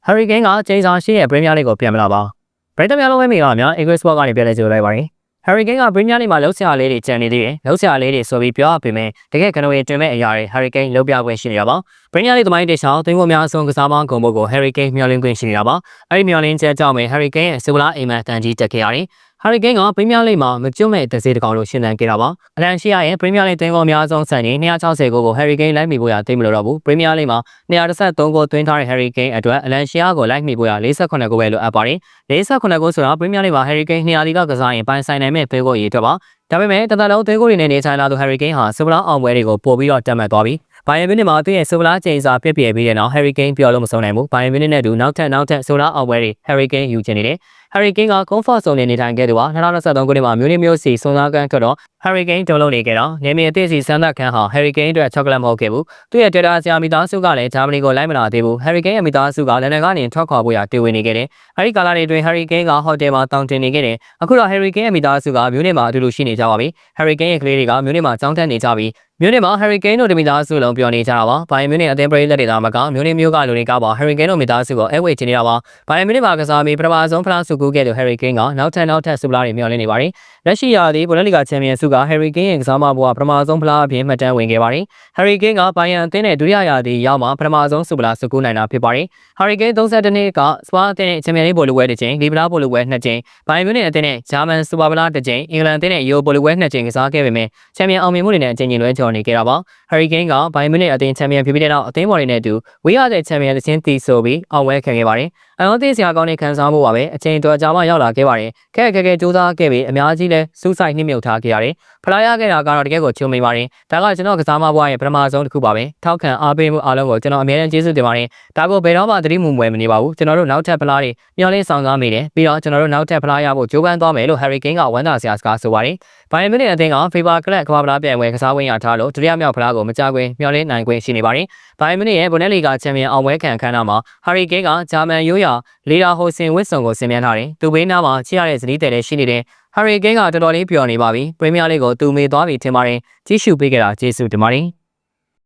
Harry Kane ကချိန်စာရှိတဲ့ Premier League ကိုပြန်မလာပါ။ဗြိတိန်များလုံးဝဲမိကများ English Sport ကနေပြန်လဲကြိုလိုက်ပါတယ်။ Harry Kane က Premier League မှာလှုပ်ရှားလေးတွေကျန်နေသေးတယ်။လှုပ်ရှားလေးတွေဆိုပြီးပြောရပေမဲ့တကယ်ကနဝေတွင်မဲ့အရာတွေ Harry Kane လှုပ်ပြခွင့်ရှိနေတာပါ။ Premier League သမိုင်းတစ်လျှောက်သွင်းဖို့များအဆုံးကစားပေါင်းဂုဏ်ပုဒ်ကို Harry Kane မျှော်လင့်ခွင့်ရှိနေတာပါ။အဲဒီမျှော်လင့်ချက်ကြောင့်ပဲ Harry Kane ရဲ့စူပလာအိမ်မန်တန်ကြီးတက်ခဲ့ရတယ်။ Harry Kane က Premier League မှာမကျွတ်မဲ့တစ်စေးတစ်ကောင်လို့ရှင်းသန်ခဲ့တာပါ။အလန်ရှိယာရဲ့ Premier League သွင်းဂိုးအများဆုံးစံချိန်260ဂိုးကို Harry Kane လိုက်မိဖို့ရသိမလို့တော့ဘူး။ Premier League မှာ213ဂိုးသွင်းထားတဲ့ Harry Kane အတွက်အလန်ရှိယာကိုလိုက်မိဖို့ရ48ဂိုးပဲလိုအပ်ပါတယ်။48ဂိုးဆိုတာ Premier League မှာ Harry Kane 200လီကစားရင်ပိုင်ဆိုင်နိုင်မဲ့ပေးဂိုးရည်အတွက်ပါ။ဒါပေမဲ့တသက်လုံးသွင်းဂိုးတွေနဲ့နေထိုင်လာသူ Harry Kane ဟာစူပလာအောင်ပွဲတွေကိုပို့ပြီးတော့တက်မှတ်သွားပြီ။ဘိုင်ယန်မြူနစ်မှာသူ့ရဲ့စူပလာချိန်စာပြည့်ပြည့်ပြီးတဲ့နောက် Harry Kane ပြောလို့မဆုံးနိုင်ဘူး။ဘိုင်ယန်မြူနစ်နဲ့တူနောက်ထပ်စူပလာအောင်ပွဲတွေ Harry Kane ယူချင်နေတယ်။ Harry Kane က comfort zone နဲ့နေထိုင်ခဲ့သူဟာ2023ခုနှစ်မှာမြူနစ်မျိုးစီစွန်စားကန်းထွက်တော့ Harry Kane တုံးလုံးနေခဲ့တော့နေမင်းအသစ်စီစမ်းသပ်ခန်းဟာ Harry Kane အတွက်ချောကလက်မဟုတ်ခဲ့ဘူး။သူ့ရဲ့ Twitter ဆရာမိသားစုကလည်းဂျာမနီကိုလိုက်မလာသေးဘူး။ Harry Kane ရဲ့မိသားစုကလန်ဒန်ကနေထွက်ခွာဖို့ရတွေ့ဝင်နေခဲ့တယ်။အဲဒီကာလတွေအတွင်း Harry Kane ကဟိုတယ်မှာတောင်းတင်နေခဲ့တယ်။အခုတော့ Harry Kane ရဲ့မိသားစုကမြူနစ်မှာအတူတူရှိနေကြပါပြီ။ Harry Kane ရဲ့ကလေးတွေကမြူနစ်မှာကျောင်းတက်နေကြပြီ။မြူနစ်မှာ Harry Kane တို့မိသားစုလုံးပြောနေကြတာပါ။ဘိုင်ယန်မြူနစ်အသင်းပရိသတ်တွေသာမကမြူနစ်မျိုးကလူတွေကပါ Harry Kane တို့မိသားစုကိုအဲဝေချင်နေတာပါ။ဘိုင်ယန်မြူနစ်မှာကစားပြီးပထမဆုံးဖလားဆုကူးခဲ့သူ Harry Kane ကနောက်ထပ်စူပလာတွေမျှော်လင့်နေပါတယ်။လက်ရှိရာသီဘွန်ဒက်လီဂါချန်ပီယံဆုက Harry Kane ရဲ့ကစားမဘဝပထမဆုံးဖလားအဖြစ်မှတ်တမ်းဝင်ခဲ့ပါတယ်။ Harry Kane ကဘိုင်ယန်အသင်းနဲ့ဒုတိယရာသီရောက်မှပထမဆုံးစူပလာဆုကူးနိုင်တာဖြစ်ပါတယ်။ Harry Kane 32နှစ်ကစပါအသင်းနဲ့ချန်ပီယံလိဘောလုံးပွဲတစ်ကြိမ်လီဗလာဘောလုံးပွဲ2ကြိမ်ဘိုင်ယန်မြူနစ်အသင်းနဲ့ဂျာမန်စူပါဖလား1ကြိမ်အင်္ဂလန်အသင်းနဲ့ယူရိုဘောလုံးပွဲ2ကြိမ်ကစားခဲ့ပေမဲ့ချန်ပီယံအောင်မြင်မှုတွေနဲ့အကြိမ်ကြိမ်လွဲချော်နေခဲ့တာပါ။ Harry Kane ကဘိုင်ယန်မြူနစ်အသင်းချန်ပီယံဖြစ်ပြီးတဲ့နောက်အသင်းပေါ်တွေနဲ့အတူဝေးရတဲ့ချန်ပီယံတစ်ချင်းတီဆိုပြီးအောင်ပွဲခံခဲ့ပါတယ်။အယောသိစရာကောင်းတဲ့ခံစားမှုပါပဲအချိန်တော်ကြာမှရောက်လာခဲ့ပါတယ်။ခက်စူးစမ်းခဲ့ပြီးအများကြီးလဲစူးစိုက်နှိမ့်မြုပ်ထားခဲ့ရတယ်။ဖလားရခဲ့တာကတော့တကယ်ကိုချုံမိပါတယ်။ဒါကကျွန်တော်ကစားမဘွားရဲ့ပထမဆုံးတစ်ခုပါပဲ။ထောက်ခံအားပေးမှုအားလုံးကိုကျွန်တော်အမြဲတမ်းကျေးဇူးတင်ပါတယ်။ဒါကိုဘယ်တော့မှသတိမူမွယ်မနေပါဘူး။ကျွန်တော်တို့နောက်ထပ်ဖလားတွေမျှော်လင့်ဆောင်ကားမိတယ်။ပြီးတော့ကျွန်တော်တို့နောက်ထပ်ဖလားရဖို့ကြိုးပမ်းသွားမယ်လို့ Harry Kane ကဝမ်းသာစရာစကားဆိုပါတယ်။ဘိုင်ယန်မြူနစ်အသင်းက FIFA ကလပ်ကမ္ဘာဖလားပြိုင်ပွဲကစားဝင်ရထားလို့ဒုတိယမြောက်ဖလားကိုမကြခွင့်မျှော်လင့်နိုင်ခွင့်ရှိနေပါတယ်။ဘိုင်ယန်မြူနစ်ရဲ့ဘွန်ဒက်လီဂါချန်ပီယံအောင်ပွဲခံခန်းနာမှာ Harry Kane ကဂျာမန်ရိုးရာလီဒါဟိုဆင်ဝစ်ဆုံကိုဆင်မြန်းထားတယ်။သူဘေးနားမှာချီရတဲ့ဇနီးတယ်လည်းရှိနေတယ်။ Harry Kane ကတော်တော်လေးပျော်နေပါပြီ။ Premier League ကိုသူမေ့သွားပြီထင်ပါတယ်။ကြည့်ရှုပေးကြတာကျေးဇူးတင်ပါတယ်။